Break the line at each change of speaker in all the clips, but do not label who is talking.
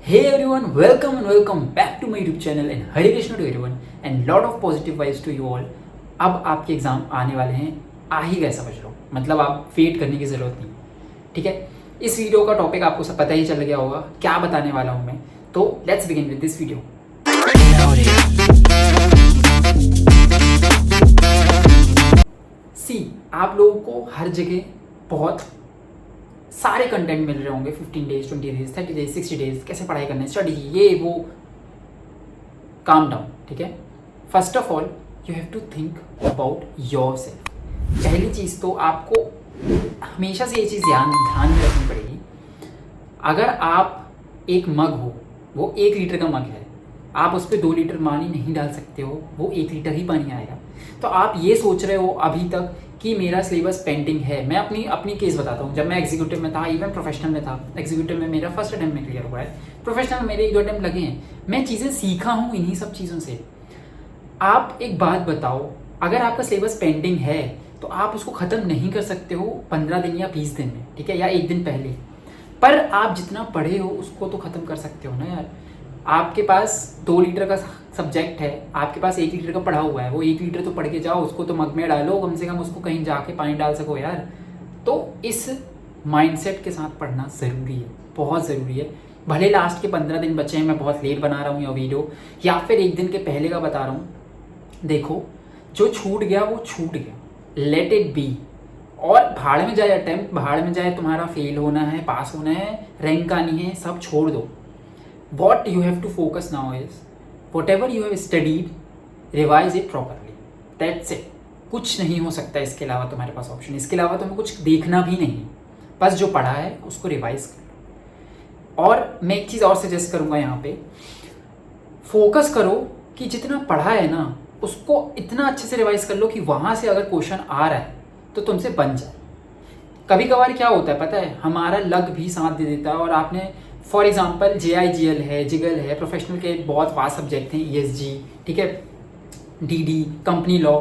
Hey everyone, welcome and welcome back to my YouTube channel and Hare Krishna to everyone and lot of positive vibes to you all. अब आपके exam आने वाले हैं, आ ही गए समझ लो, मतलब आप वेट करने की ज़रूरत नहीं, ठीक है। इस वीडियो का टॉपिक आपको सब पता ही चल गया होगा, क्या बताने वाला हूँ मैं। तो let's begin with this video. आप लोगों को हर जगह बहुत सारे कंटेंट मिल रहे होंगे, 15 डेज, 20 डेज, 30 डेज, 60 डेज, कैसे पढ़ाई करना है, स्टडी, ये वो। काम डाउन, ठीक है। First of all you have to think about your self. पहली चीज़ तो आपको हमेशा से ये चीज़ ध्यान में रखनी पड़ेगी। अगर आप एक मग हो, वो 1 लीटर का मग है, आप उस पर 2 लीटर पानी नहीं डाल सकते हो, वो 1 लीटर ही पानी आएगा। तो आप ये सोच रहे हो अभी तक कि मेरा सिलेबस पेंडिंग है। मैं अपनी केस बताता हूँ। जब मैं एग्जीक्यूटिव में था, इवन प्रोफेशनल में था, एग्जीक्यूटिव में मेरा फर्स्ट अटेम्प्ट में क्लियर हुआ है, प्रोफेशनल में मेरे 1-2 अटेम्प्ट लगे हैं। मैं चीज़ें सीखा हूँ इन्हीं सब चीज़ों से। आप एक बात बताओ, अगर आपका सिलेबस पेंडिंग है तो आप उसको ख़त्म नहीं कर सकते हो 15 दिन या 20 दिन में, ठीक है, या 1 दिन पहले। पर आप जितना पढ़े हो उसको तो ख़त्म कर सकते हो ना यार। आपके पास 2 लीटर का सब्जेक्ट है, आपके पास 1 लीटर का पढ़ा हुआ है, वो 1 लीटर तो पढ़ के जाओ, उसको तो मग में डालो, कम से कम उसको कहीं जाके पानी डाल सको यार। तो इस माइंडसेट के साथ पढ़ना ज़रूरी है, बहुत ज़रूरी है। भले लास्ट के 15 दिन बचे हैं, मैं बहुत लेट बना रहा हूँ यह वीडियो, या फिर 1 दिन के पहले का बता रहा हूँ। देखो, जो छूट गया वो छूट गया, लेट इट बी। और भाड़ में जाए अटेम्प्ट, भाड़ में जाए, तुम्हारा फेल होना है, पास होना है, रैंक आनी है, सब छोड़ दो। What you have to focus now is whatever you have studied, revise it properly. That's it. कुछ नहीं हो सकता इसके अलावा तुम्हारे पास ऑप्शन। इसके अलावा तुम्हें कुछ देखना भी नहीं, बस जो पढ़ा है उसको रिवाइज कर लो। और मैं एक चीज़ और सजेस्ट करूँगा यहाँ पे, फोकस करो कि जितना पढ़ा है ना उसको इतना अच्छे से रिवाइज कर लो कि वहाँ से अगर क्वेश्चन आ रहा है तो तुमसे बन जाए। कभी कभार क्या होता है पता है, हमारा लक भी साथ दे देता है। और आपने फॉर एग्जांपल JIGL है, जिगल है, प्रोफेशनल के बहुत वास्ट सब्जेक्ट हैं, ESG, ठीक है, DD, company law.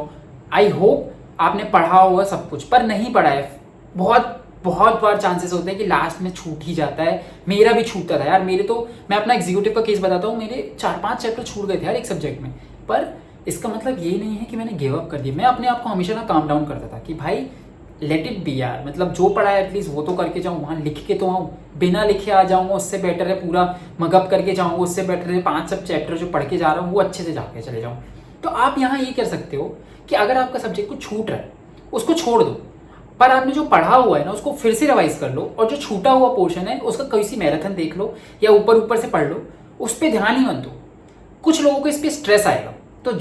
I hope आपने पढ़ा होगा सब कुछ, पर नहीं पढ़ा है। बहुत बार चांसेस होते हैं कि लास्ट में छूट ही जाता है। मेरा भी छूटता था यार। मैं अपना एग्जीक्यूटिव का केस बताता हूँ, मेरे 4-5 चैप्टर छूट गए थे यार एक सब्जेक्ट में। पर इसका मतलब ये नहीं है कि मैंने गिव अप कर दिया। मैं अपने आप को हमेशा ना काम डाउन करता था कि भाई लेट इट बी यार, मतलब जो पढ़ा है एटलीस्ट वो तो करके जाऊँ, वहाँ लिख के तो आऊँ। बिना लिखे आ जाऊँगा उससे बेटर है पूरा मगअप करके जाऊँगा, उससे बेटर है 5 सब चैप्टर जो पढ़ के जा रहा हूँ वो अच्छे से जाके चले जाऊँ। तो आप यहाँ ये कर सकते हो कि अगर आपका सब्जेक्ट कुछ छूट रहा है उसको छोड़ दो, पर आपने जो पढ़ा हुआ है ना उसको फिर से रिवाइज कर लो। और जो छूटा हुआ पोर्शन है उसका किसी मैराथन देख लो या ऊपर से पढ़ लो, उस पर ध्यान ही मत दो। कुछ लोगों को इस पर स्ट्रेस आएगा, तो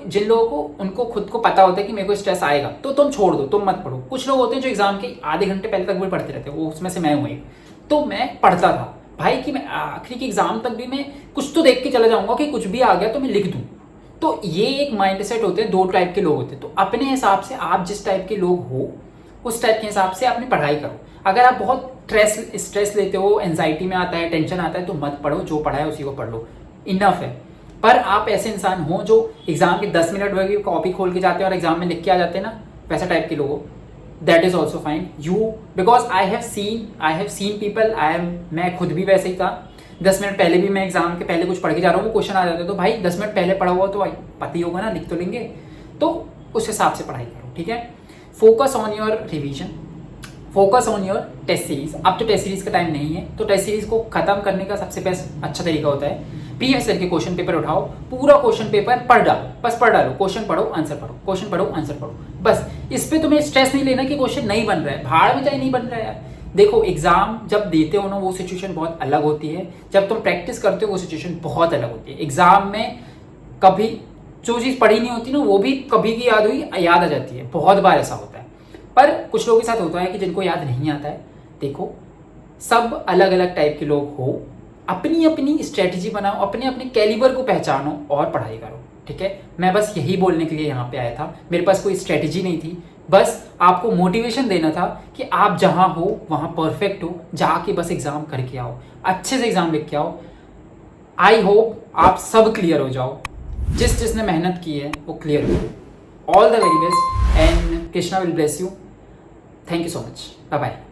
जिन लोगों को उनको खुद को पता होता है कि मेरे को स्ट्रेस आएगा, तो तुम छोड़ दो, तुम मत पढ़ो। कुछ लोग होते हैं जो एग्जाम के आधे घंटे पहले तक भी पढ़ते रहते हैं, वो उसमें से मैं हूँ एक। तो मैं पढ़ता था भाई कि मैं आखिरी के एग्जाम तक भी मैं कुछ तो देख के चला जाऊंगा कि कुछ भी आ गया तो मैं लिख दूँ। तो ये एक माइंड सेट होते हैं, 2 टाइप के लोग होते हैं। तो अपने हिसाब से आप जिस टाइप के लोग हो उस टाइप के हिसाब से अपनी पढ़ाई करो। अगर आप बहुत स्ट्रेस लेते हो, एंजाइटी में आता है, टेंशन आता है, तो मत पढ़ो, जो पढ़ा है उसी को पढ़ लो, इनफ है। पर आप ऐसे इंसान हो जो एग्जाम के 10 मिनट में कॉपी खोल के जाते हैं और एग्जाम में लिख के आ जाते हैं ना, वैसा टाइप के लोग हो, that is also fine. You because I have seen people, मैं खुद भी वैसे ही था। 10 मिनट पहले भी मैं एग्जाम के पहले कुछ पढ़ के जा रहा हूँ, वो क्वेश्चन आ जाते, तो भाई 10 मिनट पहले पढ़ा हुआ तो पता ही होगा ना, लिख तो लेंगे। तो उस हिसाब से पढ़ाई करो, ठीक है। Focus on your revision, focus on your test series. अब तो टेस्ट सीरीज का टाइम नहीं है, तो टेस्ट सीरीज को खत्म करने का सबसे बेस्ट अच्छा तरीका होता है प्रीवियस ईयर के क्वेश्चन पेपर उठाओ, पूरा क्वेश्चन पेपर पढ़ डालो, बस पढ़ डालो, क्वेश्चन पढ़ो आंसर पढ़ो, क्वेश्चन पढ़ो आंसर पढ़ो, बस। इस पे तुम्हें स्ट्रेस नहीं लेना कि क्वेश्चन नहीं बन रहा है, भाड़ में जाए नहीं बन रहा है यार। देखो, एग्जाम जब देते हो ना वो सिचुएशन बहुत अलग होती है, जब तुम प्रैक्टिस करते हो वो सिचुएशन बहुत अलग होती है। एग्जाम में कभी जो चीज़ पढ़ी नहीं होती ना वो भी कभी की याद आ जाती है, बहुत बार ऐसा होता है। पर कुछ लोगों के साथ होता है कि जिनको याद नहीं आता है। देखो, सब अलग अलग टाइप के लोग हो, अपनी अपनी स्ट्रेटजी बनाओ, अपने अपने कैलिबर को पहचानो और पढ़ाई करो, ठीक है। मैं बस यही बोलने के लिए यहाँ पे आया था। मेरे पास कोई स्ट्रेटजी नहीं थी, बस आपको मोटिवेशन देना था कि आप जहाँ हो वहाँ परफेक्ट हो, जाके बस एग्जाम करके आओ, अच्छे से एग्जाम लिख के आओ। आई होप आप सब क्लियर हो जाओ, जिसने मेहनत की है वो क्लियर हो। All the very best and Krishna will bless you. Thank you so much, bye bye.